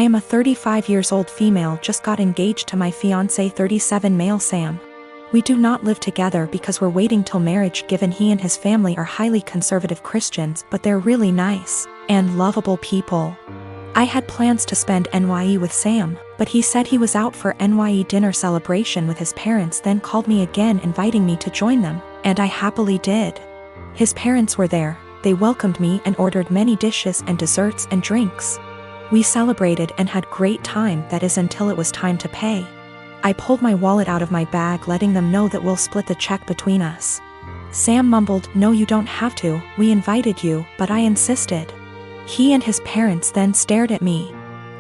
I am a 35 years old female just got engaged to my fiancé 37 male Sam. We do not live together because we're waiting till marriage given he and his family are highly conservative Christians but they're really nice and lovable people. I had plans to spend NYE with Sam, but he said he was out for NYE dinner celebration with his parents then called me again inviting me to join them, and I happily did. His parents were there, they welcomed me and ordered many dishes and desserts and drinks. We celebrated and had great time, that is until it was time to pay. I pulled my wallet out of my bag letting them know that we'll split the check between us. Sam mumbled, "No, you don't have to, we invited you," but I insisted. He and his parents then stared at me.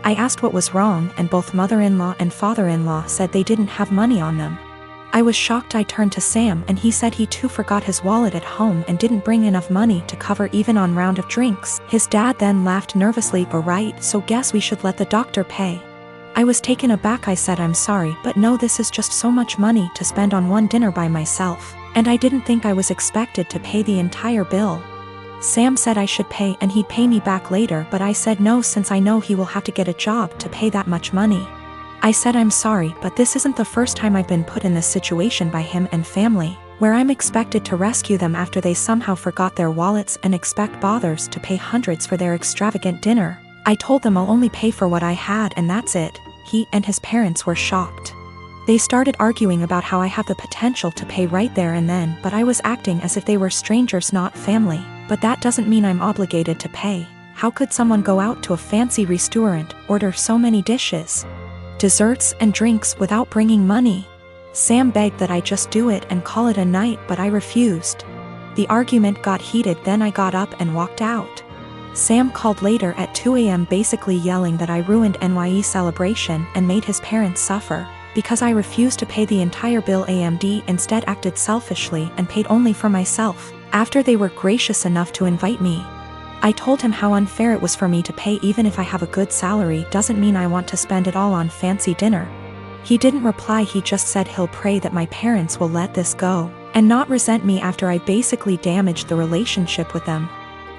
I asked what was wrong and both mother-in-law and father-in-law said they didn't have money on them. I was shocked. I turned to Sam and he said he too forgot his wallet at home and didn't bring enough money to cover even on round of drinks. His dad then laughed nervously, "Right, so guess we should let the doctor pay." I was taken aback. I said, "I'm sorry, but no, this is just so much money to spend on one dinner by myself, and I didn't think I was expected to pay the entire bill." Sam said I should pay and he'd pay me back later, but I said no since I know he will have to get a job to pay that much money. I said, "I'm sorry, but this isn't the first time I've been put in this situation by him and family, where I'm expected to rescue them after they somehow forgot their wallets and expect bothers to pay hundreds for their extravagant dinner." I told them I'll only pay for what I had and that's it. He and his parents were shocked. They started arguing about how I have the potential to pay right there and then, but I was acting as if they were strangers, not family. But that doesn't mean I'm obligated to pay. How could someone go out to a fancy restaurant, order so many dishes, desserts and drinks without bringing money? Sam begged that I just do it and call it a night, but I refused. The argument got heated, then I got up and walked out. Sam called later at 2 a.m. basically yelling that I ruined NYE celebration and made his parents suffer, because I refused to pay the entire bill. AMD instead acted selfishly and paid only for myself, after they were gracious enough to invite me. I told him how unfair it was for me to pay. Even if I have a good salary doesn't mean I want to spend it all on fancy dinner. He didn't reply, he just said he'll pray that my parents will let this go, and not resent me after I basically damaged the relationship with them.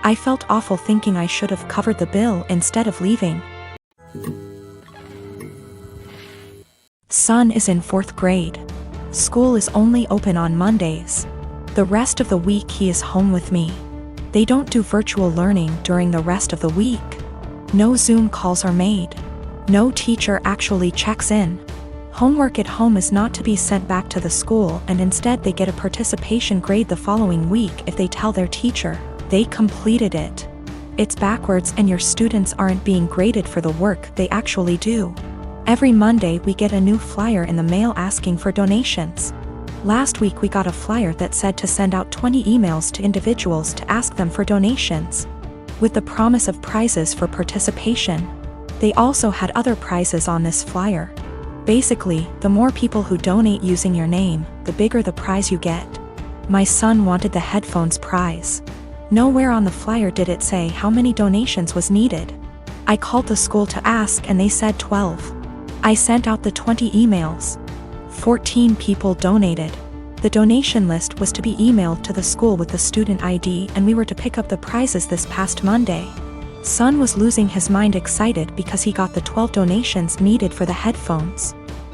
I felt awful thinking I should have covered the bill instead of leaving. Son is in 4th grade. School is only open on Mondays. The rest of the week he is home with me. They don't do virtual learning during the rest of the week. No Zoom calls are made. No teacher actually checks in. Homework at home is not to be sent back to the school, and instead they get a participation grade the following week if they tell their teacher they completed it. It's backwards, and your students aren't being graded for the work they actually do. Every Monday we get a new flyer in the mail asking for donations. Last week we got a flyer that said to send out 20 emails to individuals to ask them for donations, with the promise of prizes for participation. They also had other prizes on this flyer. Basically, the more people who donate using your name, the bigger the prize you get. My son wanted the headphones prize. Nowhere on the flyer did it say how many donations was needed. I called the school to ask and they said 12. I sent out the 20 emails. 14 people donated. The donation list was to be emailed to the school with the student ID, and we were to pick up the prizes this past Monday. Son was losing his mind excited because he got the 12 donations needed for the headphones.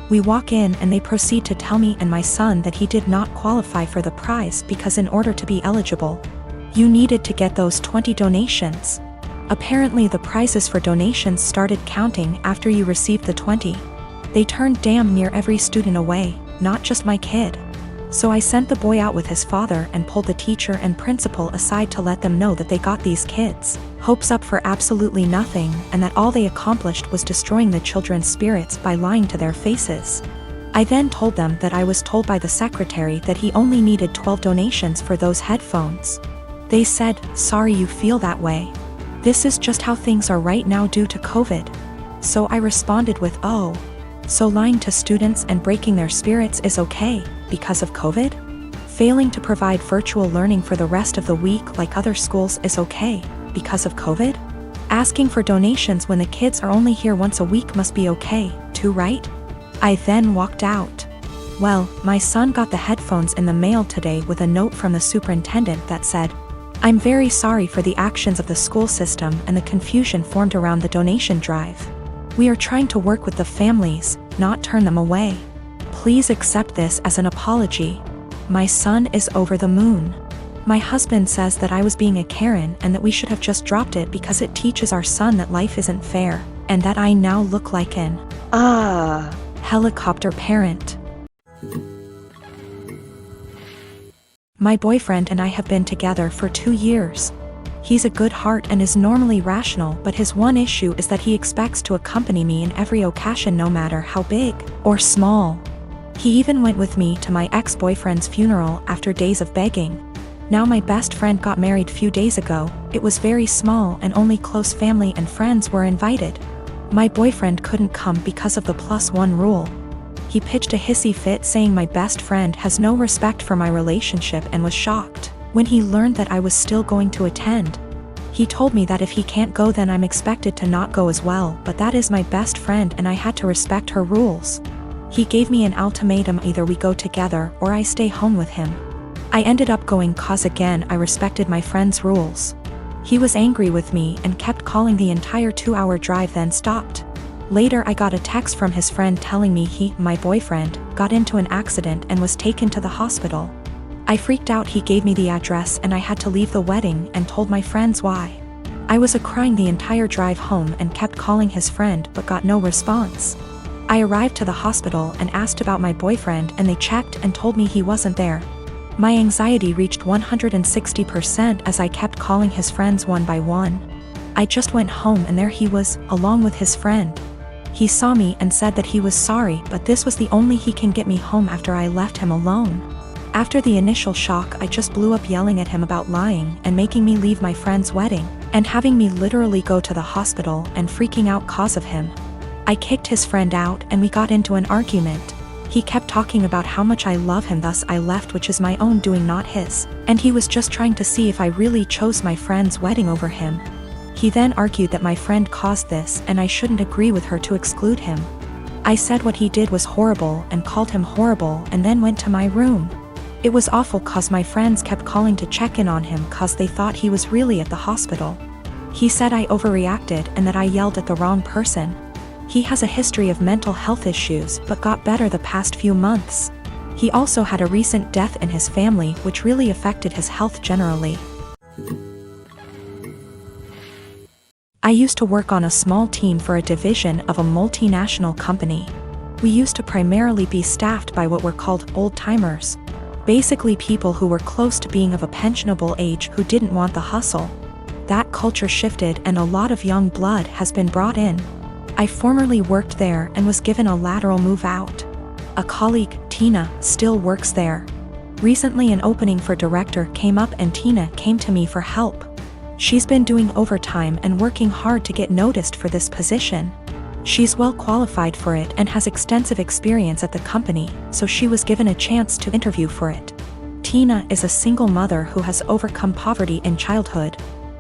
We walk in and they proceed to tell me and my son that he did not qualify for the prize because in order to be eligible, you needed to get those 20 donations. Apparently the prizes for donations started counting after you received the 20. They turned damn near every student away, not just my kid. So I sent the boy out with his father and pulled the teacher and principal aside to let them know that they got these kids' hopes up for absolutely nothing, and that all they accomplished was destroying the children's spirits by lying to their faces. I then told them that I was told by the secretary that he only needed 12 donations for those headphones. They said, "Sorry you feel that way. This is just how things are right now due to COVID." So I responded with, "Oh, so lying to students and breaking their spirits is okay, because of COVID? Failing to provide virtual learning for the rest of the week like other schools is okay, because of COVID? Asking for donations when the kids are only here once a week must be okay, too, right?" I then walked out. Well, my son got the headphones in the mail today with a note from the superintendent that said, "I'm very sorry for the actions of the school system and the confusion formed around the donation drive. We are trying to work with the families, not turn them away. Please accept this as an apology. My son is over the moon. My husband says that I was being a Karen and that we should have just dropped it because it teaches our son that life isn't fair, and that I now look like an helicopter parent. My boyfriend and I have been together for 2 years. He's a good heart and is normally rational, but his one issue is that he expects to accompany me in every occasion no matter how big or small. He even went with me to my ex-boyfriend's funeral after days of begging. Now my best friend got married few days ago. It was very small and only close family and friends were invited. My boyfriend couldn't come because of the +1 rule. He pitched a hissy fit saying my best friend has no respect for my relationship and was shocked when he learned that I was still going to attend. He told me that if he can't go then I'm expected to not go as well, but that is my best friend and I had to respect her rules. He gave me an ultimatum: either we go together or I stay home with him. I ended up going cause again I respected my friend's rules. He was angry with me and kept calling the entire 2-hour drive, then stopped. Later I got a text from his friend telling me my boyfriend, got into an accident and was taken to the hospital. I freaked out. He gave me the address and I had to leave the wedding and told my friends why. I was crying the entire drive home and kept calling his friend but got no response. I arrived to the hospital and asked about my boyfriend and they checked and told me he wasn't there. My anxiety reached 160% as I kept calling his friends one by one. I just went home and there he was, along with his friend. He saw me and said that he was sorry, but this was the only he can get me home after I left him alone. After the initial shock, I just blew up yelling at him about lying and making me leave my friend's wedding, and having me literally go to the hospital and freaking out cause of him. I kicked his friend out and we got into an argument. He kept talking about how much I love him, thus I left, which is my own doing, not his, and he was just trying to see if I really chose my friend's wedding over him. He then argued that my friend caused this and I shouldn't agree with her to exclude him. I said what he did was horrible and called him horrible and then went to my room. It was awful cause my friends kept calling to check in on him cause they thought he was really at the hospital. He said I overreacted and that I yelled at the wrong person. He has a history of mental health issues but got better the past few months. He also had a recent death in his family which really affected his health generally. I used to work on a small team for a division of a multinational company. We used to primarily be staffed by what were called old-timers. Basically people who were close to being of a pensionable age who didn't want the hustle. That culture shifted and a lot of young blood has been brought in. I formerly worked there and was given a lateral move out. A colleague, Tina, still works there. Recently an opening for director came up and Tina came to me for help. She's been doing overtime and working hard to get noticed for this position. She's well qualified for it and has extensive experience at the company, so she was given a chance to interview for it. Tina is a single mother who has overcome poverty in childhood,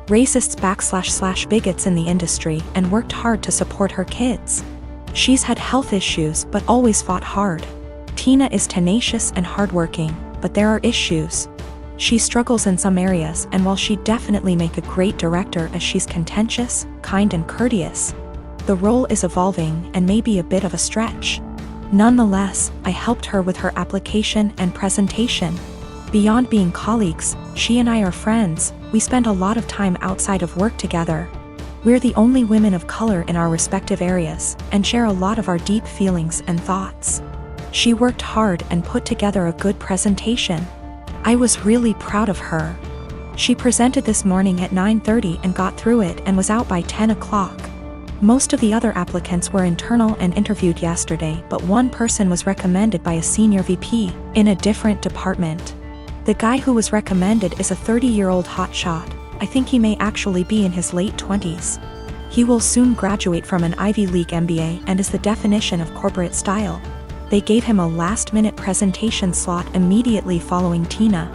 racists / bigots in the industry, and worked hard to support her kids. She's had health issues but always fought hard. Tina is tenacious and hardworking, but there are issues. She struggles in some areas, and while she'd definitely make a great director as she's contentious, kind and courteous, the role is evolving and may be a bit of a stretch. Nonetheless, I helped her with her application and presentation. Beyond being colleagues, she and I are friends. We spend a lot of time outside of work together. We're the only women of color in our respective areas, and share a lot of our deep feelings and thoughts. She worked hard and put together a good presentation. I was really proud of her. She presented this morning at 9:30 and got through it and was out by 10 o'clock. Most of the other applicants were internal and interviewed yesterday, but one person was recommended by a senior VP in a different department. The guy who was recommended is a 30-year-old hotshot. I think he may actually be in his late 20s. He will soon graduate from an Ivy League MBA and is the definition of corporate style. They gave him a last-minute presentation slot immediately following Tina.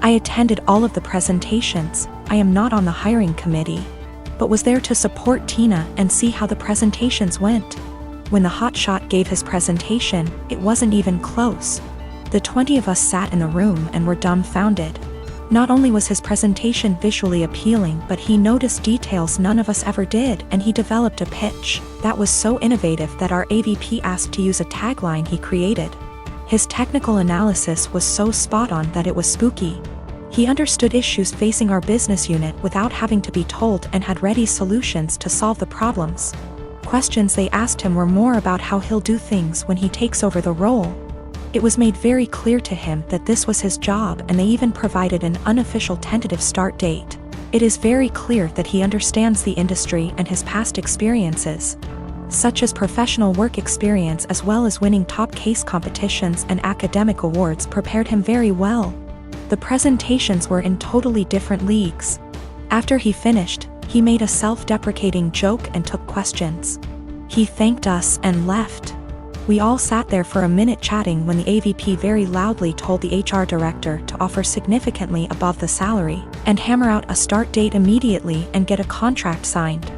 I attended all of the presentations. I am not on the hiring committee, but was there to support Tina and see how the presentations went. When the hotshot gave his presentation, it wasn't even close. The 20 of us sat in the room and were dumbfounded. Not only was his presentation visually appealing, but he noticed details none of us ever did, and he developed a pitch that was so innovative that our AVP asked to use a tagline he created. His technical analysis was so spot on that it was spooky. He understood issues facing our business unit without having to be told and had ready solutions to solve the problems. Questions they asked him were more about how he'll do things when he takes over the role. It was made very clear to him that this was his job, and they even provided an unofficial tentative start date. It is very clear that he understands the industry and his past experiences, such as professional work experience as well as winning top case competitions and academic awards, prepared him very well. The presentations were in totally different leagues. After he finished, he made a self-deprecating joke and took questions. He thanked us and left. We all sat there for a minute chatting when the AVP very loudly told the HR director to offer significantly above the salary and hammer out a start date immediately and get a contract signed.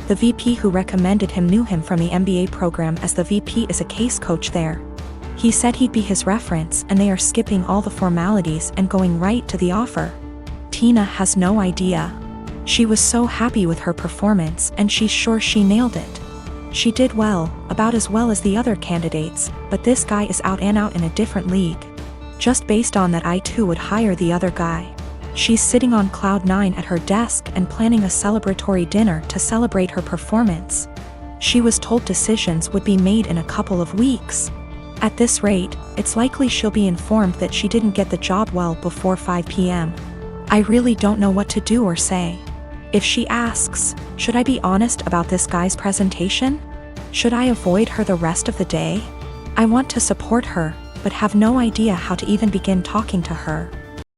The VP who recommended him knew him from the MBA program, as the VP is a case coach there. He said he'd be his reference, and they are skipping all the formalities and going right to the offer. Tina has no idea. She was so happy with her performance, and she's sure she nailed it. She did well, about as well as the other candidates, but this guy is out and out in a different league. Just based on that, I too would hire the other guy. She's sitting on cloud 9 at her desk and planning a celebratory dinner to celebrate her performance. She was told decisions would be made in a couple of weeks. At this rate, it's likely she'll be informed that she didn't get the job well before 5 p.m. I really don't know what to do or say. If she asks, should I be honest about this guy's presentation? Should I avoid her the rest of the day? I want to support her, but have no idea how to even begin talking to her.